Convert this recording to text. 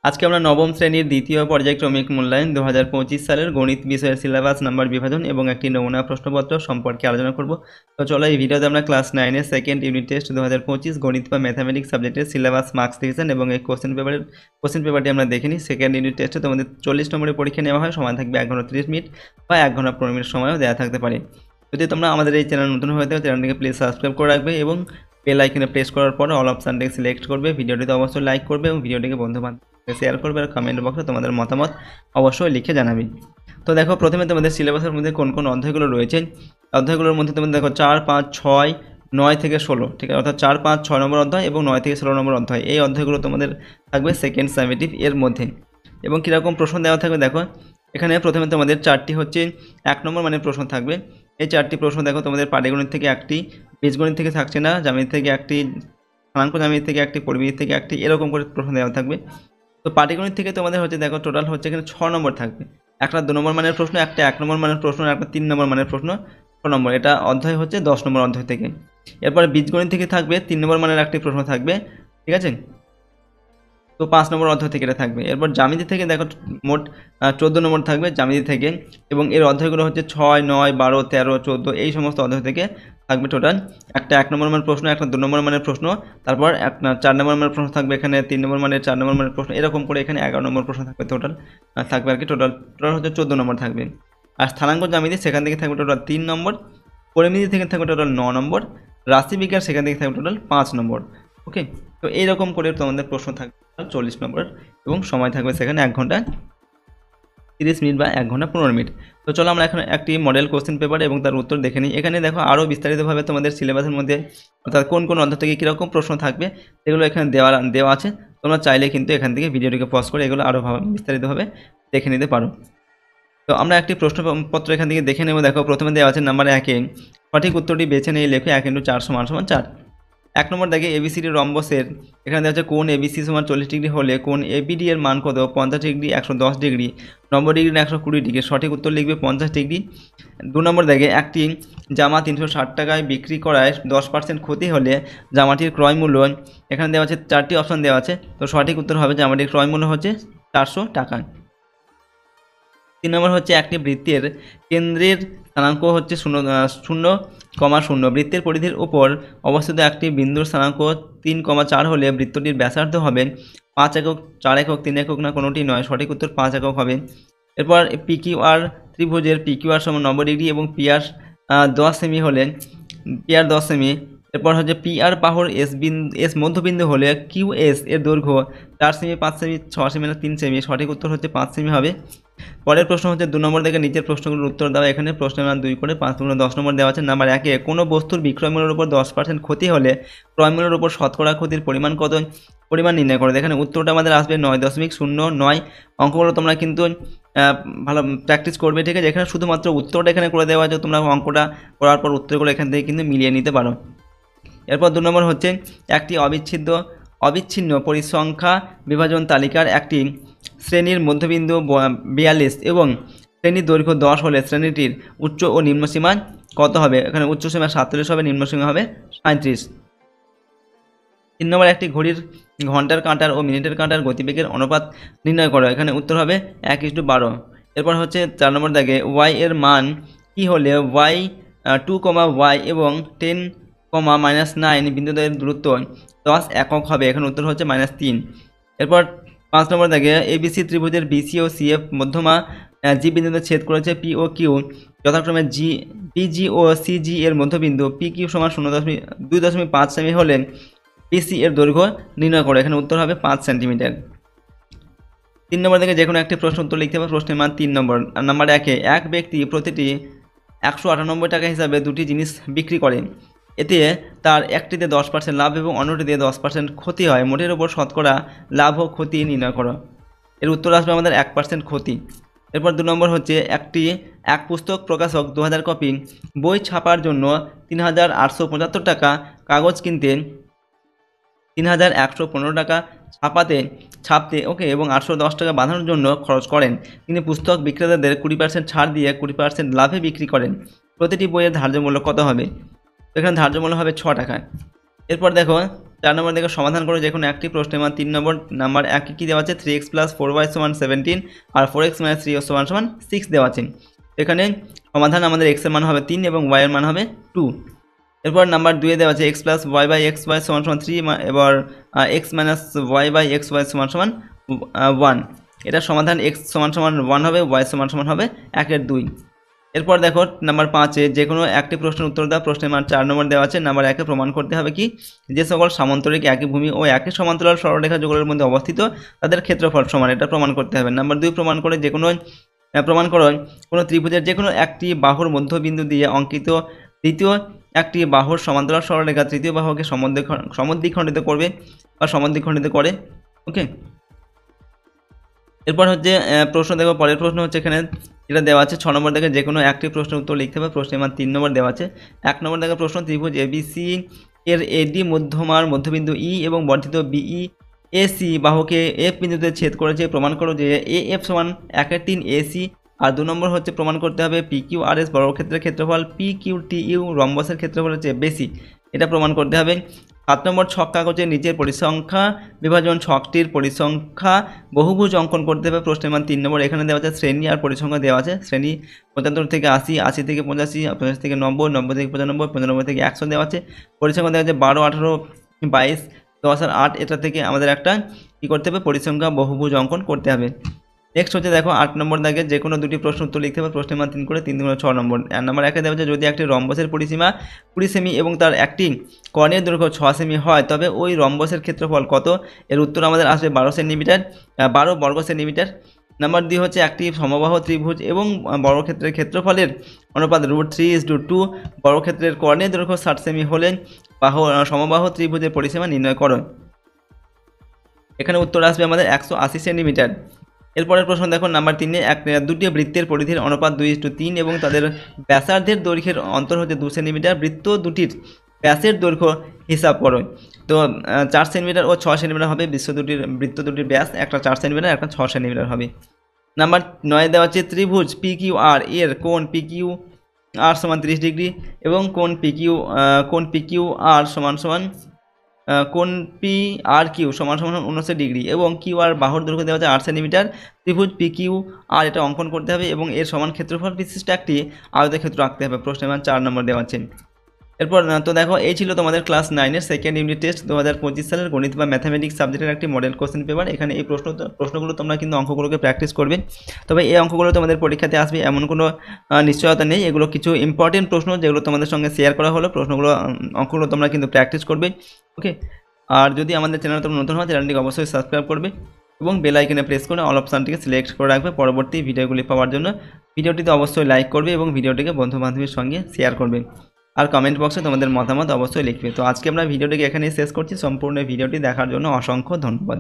আজকে আমরা নবম শ্রেণীর দ্বিতীয় পর্যায়ক্রমিক মূল্যায়ন 2025 সালের গণিত বিষয়ের সিলেবাস নাম্বার বিভাজন এবং একটি নমুনা প্রশ্নপত্র সম্পর্কে আলোচনা করব। তো চলো এই ভিডিওতে আমরা ক্লাস 9 এর সেকেন্ড ইউনিট টেস্ট 2025 গণিত বা ম্যাথামেটিক্স সাবজেক্টের সিলেবাস মার্কস ডিভিশন এবং এই কোশ্চেন পেপারটি আমরা দেখে নিই। সেকেন্ড ইউনিট টেস্টে তোমাদের 40 নম্বরের পরীক্ষা নেওয়া হয়, সময় থাকবে 1 ঘন্টা 30 মিনিট বা 1 ঘন্টা 15 মিনিট সময়ও দেওয়া থাকতে পারে। যদি তোমরা আমাদের এই চ্যানেল নতুন হয়ে থাকো চ্যানেলটিকে প্লিজ সাবস্ক্রাইব করে রাখবে এবং বেল আইকনে প্রেস করার পর অল অপশানটিকে সিলেক্ট করবে। ভিডিওটিতে অবশ্যই লাইক করবে এবং ভিডিওটিকে বন্ধুবান্ধবদের শেয়ার করবে আর কমেন্ট বক্সে তোমাদের মতামত অবশ্যই লিখে জানাবে। তো দেখো প্রথমে তোমাদের সিলেবাসের মধ্যে কোন কোন অধ্যায়গুলো রয়েছে। অধ্যায়গুলোর মধ্যে তোমাদের দেখো 4, 5, 6, 9 থেকে 16, ঠিক আছে, অর্থাৎ 4, 5, 6 নম্বর অধ্যায় এবং 9 থেকে 16 নম্বর অধ্যায়, এই অধ্যায়গুলো তোমাদের থাকবে সেকেন্ড সামেটিভ এর মধ্যে। এবং কীরকম প্রশ্ন দেওয়া থাকবে দেখো, এখানে প্রথমে তোমাদের 4টি হচ্ছে 1 নম্বর মানের প্রশ্ন থাকবে। এই 4টি প্রশ্ন দেখো তোমাদের পাটিগণিত থেকে একটি, বীজগণিত থেকে থাকছে না, জ্যামিতি থেকে একটি, স্থানাঙ্ক জ্যামিতি থেকে একটি, পরিমিতি থেকে একটি, এরকম করে প্রশ্ন দেওয়া থাকবে। তো পাটিগণিত থেকে তোমাদের হচ্ছে দেখো টোটাল হচ্ছে এখানে 6 নম্বর থাকবে। একটা 2 নম্বর মানের প্রশ্ন, একটা 1 নম্বর মানের প্রশ্ন, একটা 3 নম্বর মানের প্রশ্ন, 6 নম্বর। এটা অধ্যায় হচ্ছে 10 নম্বর অধ্যায় থেকে। এরপরে বীজগণিত থেকে থাকবে 3 নম্বর মানের একটি প্রশ্ন থাকবে, ঠিক আছে, তো 5 নম্বর অধ্যায় থেকে এটা থাকবে। এরপর জ্যামিতি থেকে দেখো মোট 14 নম্বর থাকবে জ্যামিতি থেকে, এবং এর অধ্যায়গুলো হচ্ছে 6, 9, 12, 13, 14 এই সমস্ত অধ্যায় থেকে থাকবে টোটাল। একটা 1 নম্বর মানের প্রশ্ন, একটা 2 নম্বর মানের প্রশ্ন, তারপর একটা 4 নম্বর মানের প্রশ্ন থাকবে, এখানে 3 নম্বর মানের, 4 নম্বর মানের প্রশ্ন, এরকম করে এখানে 11 নম্বর প্রশ্ন থাকবে টোটাল থাকবে আর কি। টোটাল হচ্ছে 14 নম্বর থাকবে। আর স্থানাঙ্ক জ্যামিতি সেখান থেকে থাকবে টোটাল 3 নম্বর, পরিমিতি থেকে থাকবে টোটাল 9 নম্বর, রাশিবিজ্ঞান সেখান থেকে থাকবে টোটাল 5 নম্বর। ওকে, তো এইরকম করে তোমাদের প্রশ্ন থাকবে 40 নম্বর এবং সময় থাকবে সেখানে 1 ঘন্টা 30 মিনিট বা 1 ঘন্টা 15 মিনিট। তো চলো আমরা এখন একটি মডেল কোশ্চেন পেপার এবং তার উত্তর দেখে নিই। এখানে দেখো আরও বিস্তারিতভাবে তোমাদের সিলেবাসের মধ্যে অর্থাৎ কোন কোন অধ্যায় থেকে কীরকম প্রশ্ন থাকবে সেগুলো এখানে দেওয়া আছে। তোমরা চাইলে কিন্তু এখান থেকে ভিডিওটিকে পজ করে এগুলো আরও বিস্তারিতভাবে দেখে নিতে পারো। তো আমরা একটি প্রশ্নপত্র এখান থেকে দেখে নেব। দেখো প্রথমে দেওয়া আছে নাম্বার 1-এ সঠিক উত্তরটি বেছে নিয়ে লেখো 1 × 4 = 4। 1 নম্বর দেখে এবিসিডি রম্বসের, এখানে দেওয়া আছে কোণ এবিসি সমান 40 ডিগ্রি হলে কোণ এবিডি এর মান কত? 50 ডিগ্রি, 110 ডিগ্রি, 90 ডিগ্রি না 120 ডিগ্রি। সঠিক উত্তর লিখবে 50 ডিগ্রি। 2 নম্বর দেখে একটি জামা 360 টাকায় বিক্রি করায় 10% ক্ষতি হলে জামাটির ক্রয় মূল্য, এখানে দেওয়া আছে 4টি অপশন দেওয়া আছে, তো সঠিক উত্তর হবে জামাটির ক্রয় মূল্য হচ্ছে 400 টাকা। 3 নম্বর হচ্ছে একটি বৃত্তের কেন্দ্রের স্থানাঙ্ক হচ্ছে 0,0, বৃত্তের পরিধির উপর অবস্থিত একটি বিন্দুর স্থানাঙ্ক 3,4 হলে বৃত্তটির ব্যাসার্ধ হবে 5 একক, 4 একক, 3 একক না কোনোটি নয়। সঠিক উত্তর 5 একক হবে। এরপর পিকিউআর ত্রিভুজের পিকিউআর সমান 90 ডিগ্রি এবং পিআর 10 সেমি হলে পিআর 10 সেমি। এরপর হচ্ছে পিআর বাহুর এস মধ্যবিন্দু হলে কিউএস এর দৈর্ঘ্য 4 সেমি, 5 সেমি, 6 সেমি না 3 সেমি। সঠিক উত্তর হচ্ছে 5 সেমি হবে। পরের প্রশ্ন হচ্ছে 2 নম্বর থেকে নিচের প্রশ্নগুলোর উত্তর দেওয়া। এখানে প্রশ্নের মান 2 করে 5 × 10 নম্বর দেওয়া আছে। নাম্বার 1-এ কোনো বস্তুর বিক্রয় মূল্যের উপর 10% ক্ষতি হলে ক্রয় মূল্যের উপর শতকরা ক্ষতির পরিমাণ কত? পরিমাণ নির্ণয় করো। এখানে উত্তরটা আমাদের আসবে 9.09। অঙ্কগুলো তোমরা কিন্তু ভালো প্র্যাকটিস করবে, ঠিক আছে। এখানে শুধুমাত্র উত্তরটা এখানে করে দেওয়া আছে, তোমরা অঙ্কটা করার পর উত্তরগুলো এখান থেকে কিন্তু মিলিয়ে নিতে পারো। এরপর 2 নম্বর হচ্ছে একটি অবিচ্ছিন্ন পরিসংখ্যা বিভাজন তালিকার একটি শ্রেণীর মধ্যবিন্দু 42 এবং শ্রেণীর দৈর্ঘ্য 10 হলে শ্রেণীটির উচ্চ ও নিম্ন সীমা কত হবে? এখানে উচ্চ সীমা 47 হবে, নিম্ন সীমা হবে 37। 3 নম্বর একটি ঘড়ির ঘন্টার কাঁটার ও মিনিটের কাঁটার গতিবেগের অনুপাত নির্ণয় করো। এখানে উত্তর হবে 1:12। এরপর হচ্ছে 4 নম্বর দাগে ওয়াই এর মান কি হলে ওয়াই 2, ওয়াই এবং 10, -9 বিন্দুদের দূরত্ব 10 একক হবে। এখানে উত্তর হচ্ছে -3। এরপর 5 নম্বর দাগে এবিসি ত্রিভুজের বিসি ও সিএফ মধ্যমা জি বিন্দুতে ছেদ করেছে পি ও কিউ যথাক্রমে পিজি ও সিজি এর মধ্যবিন্দু পি কিউ সমান 2.5 সেমি হলে পিসি এর দৈর্ঘ্য নির্ণয় করে। এখানে উত্তর হবে 5 সেন্টিমিটার। 3 নম্বর থেকে যে কোনো একটি প্রশ্ন উত্তর লিখতে হবে। প্রশ্নের মান 3 নম্বর। নাম্বার 1-এ এক ব্যক্তি প্রতিটি 198 টাকা হিসাবে 2টি জিনিস বিক্রি করে। এতে তার একটিতে 10% লাভ এবং অন্যটিতে 10% ক্ষতি হয়। মোটের উপর শতকরা লাভ ও ক্ষতি নির্ণয় করো। এর উত্তর আসবে আমাদের 1% ক্ষতি। এরপর 2 নম্বর হচ্ছে এক পুস্তক প্রকাশক 2000 কপি বই ছাপার জন্য 3875 টাকা, কাগজ কিনতে 3115 টাকা, ছাপতে ওকে এবং 810 টাকা বাঁধানোর জন্য খরচ করেন। তিনি পুস্তক বিক্রেতাদের 20% ছাড় দিয়ে 20% লাভে বিক্রি করেন। প্রতিটি বইয়ের ধার্য মূল্য কত হবে? এখানে ধার্য মূল্য হবে 6 টাকা। এরপর দেখো 4 নম্বর দেখো সমাধান করে যে কোনো একটি প্রশ্নের মান 3 নাম্বার 1 কি দেওয়া আছে 3x + 4y = 17 আর 4x - 3y = 6 দেওয়া আছে। এখানে সমাধান আমাদের x এর মান হবে 3 এবং y এর মান হবে 2। এরপর নাম্বার 2 এ দেওয়া আছে x + y/xy = 3 এবার x - y/xy = 1। এটা সমাধান x = 1 হবে, y = হবে 1/2। এরপর দেখো নাম্বার 5 এ যে কোনো একটি প্রশ্নের উত্তর দাও। প্রশ্নের মান 4 নম্বর দেওয়া আছে। নাম্বার 1 এ প্রমাণ করতে হবে কি যে সকল সামান্তরিক একই ভূমি ও একই সমান্তরাল সরলরেখা যুগলের মধ্যে অবস্থিত তাদের ক্ষেত্রফল সমান, এটা প্রমাণ করতে হবে। নাম্বার 2 প্রমাণ করে যে কোনো কোনো ত্রিভুজের যে কোনো একটি বাহুর মধ্যবিন্দু দিয়ে অঙ্কিত দ্বিতীয় একটি বাহুর সমান্তরাল সরলরেখা তৃতীয় বাহুকে সমদ্বিখণ্ডিত করবে বা সমদ্বিখণ্ডিত করে। ওকে, এরপর হচ্ছে প্রশ্ন দেখো, পরের প্রশ্ন হচ্ছে এখানে যেটা দেওয়া আছে 6 নম্বর থেকে যে কোনো একটি প্রশ্নের উত্তর লিখতে হবে। প্রশ্নের মান 3 নম্বর দেওয়া আছে। 1 নম্বর থেকে প্রশ্ন ত্রিভুজ এবিসি এর এডি মধ্যমার মধ্যবিন্দু ই এবং বর্ধিত বিই এসি বাহুকে এফ বিন্দুতে ছেদ করেছে, প্রমাণ করো যে এ এফ সমান 1/3 এসি। আর 2 নম্বর হচ্ছে প্রমাণ করতে হবে পি কিউ আর এস বর্গক্ষেত্রের ক্ষেত্রফল পি কিউ টি ইউ রম্বসের ক্ষেত্রফলের চেয়ে বেশি, এটা প্রমাণ করতে হবে। 7 নম্বর ছক কাগজের নিচের পরিসংখ্যা বিভাজন ছকটির পরিসংখ্যা বহুভুজ অঙ্কন করতে হবে। প্রশ্নের মান 3 নম্বর। এখানে দেওয়া আছে শ্রেণী আর পরিসংখ্যা দেওয়া আছে। শ্রেণী 75 থেকে 80, 80 থেকে 85, 85 থেকে 90, 90 থেকে 95, 95 থেকে 100 দেওয়া আছে। পরিসংখ্যা দেওয়া আছে 12, 18, 22, 10 আর 8। এটা থেকে আমাদের একটা কী করতে হবে, পরিসংখ্যা বহুভুজ অঙ্কন করতে হবে। নেক্সট হচ্ছে দেখো 8 নম্বর দাগে যে কোনো দুটি প্রশ্ন উত্তর লিখতে হবে। প্রশ্নের মান 3 করে 3 × 6 নম্বর। নাম্বার 1 দেওয়া আছে যদি একটি রম্বসের পরিসীমা 20 সেমি এবং তার একটি কর্ণের দৈর্ঘ্য 6 সেমি হয় তবে ওই রম্বসের ক্ষেত্রফল কত? এর উত্তর আমাদের আসবে 12 সেন্টিমিটার, 12 বর্গ সেন্টিমিটার। নাম্বার 2 হচ্ছে একটি সমবাহু ত্রিভুজ এবং বর্গক্ষেত্রের ক্ষেত্রফলের অনুপাত √3:2। বর্গক্ষেত্রের কর্ণের দৈর্ঘ্য 60 সেমি হলে সমবাহু ত্রিভুজের পরিসীমা নির্ণয় করো। এখানে উত্তর আসবে আমাদের 180 সেন্টিমিটার। এরপরের প্রশ্ন দেখো নাম্বার 3 এ দুটি বৃত্তের পরিধির অনুপাত 2:3 এবং তাদের ব্যাসার্ধের দৈর্ঘ্যের অন্তর হচ্ছে 2 সেন্টিমিটার। বৃত্ত দুটির ব্যাসের দৈর্ঘ্য হিসাব করো। তো 4 সেন্টিমিটার ও 6 সেন্টিমিটার হবে বৃত্ত দুটির ব্যাস, একটা 4 সেন্টিমিটার একটা 6 সেন্টিমিটার হবে। নাম্বার 9 দেওয়া হচ্ছে ত্রিভুজ পি কিউ আর এর কোণ পি কিউ আর সমান 30 ডিগ্রি এবং কোণ পি কিউ আর সমান কোণ পি আর কিউ সমান 59 ডিগ্রি এবং কিউ আর বাহুর দৈর্ঘ্য দেওয়া আছে 8 সেন্টিমিটার। ত্রিভুজ পি কিউ আর এটা অঙ্কন করতে হবে এবং এর সমান ক্ষেত্রফল বিশিষ্ট একটি আয়তক্ষেত্র আঁকতে হবে। প্রশ্নের মান 4 নম্বর দেওয়া আছে। এরপর তো দেখো এই ছিল তোমাদের ক্লাস 9-এর সেকেন্ড ইউনিট টেস্ট 2025 সালের গণিত বা ম্যাথামেটিক্স সাবজেক্টের একটি মডেল কোশ্চেন পেপার। এখানে এই প্রশ্নগুলো তোমরা কিন্তু অঙ্কগুলোকে প্র্যাকটিস করবে। তবে এই অঙ্কগুলো তোমাদের পরীক্ষাতে আসবে এমন কোনো নিশ্চয়তা নেই। এগুলো কিছু ইম্পর্টেন্ট প্রশ্ন যেগুলো তোমাদের সঙ্গে শেয়ার করা হলো। অঙ্কগুলো তোমরা কিন্তু প্র্যাকটিস করবে। ওকে, আর যদি আমাদের চ্যানেল তোমরা নতুন হয় চ্যানেলটিকে অবশ্যই সাবস্ক্রাইব করবে এবং বেল আইকনে প্রেস করে অল অপশানটিকে সিলেক্ট করে রাখবে পরবর্তী ভিডিওগুলি পাওয়ার জন্য। ভিডিওটিতে অবশ্যই লাইক করবে এবং ভিডিওটিকে বন্ধু বান্ধবীর সঙ্গে শেয়ার করবে আর কমেন্ট বক্সে তোমাদের মতামত অবশ্যই লিখবে। তো আজকে আমরা ভিডিওটিকে এখানেই শেষ করছি। সম্পূর্ণ ভিডিওটি দেখার জন্য অসংখ্য ধন্যবাদ।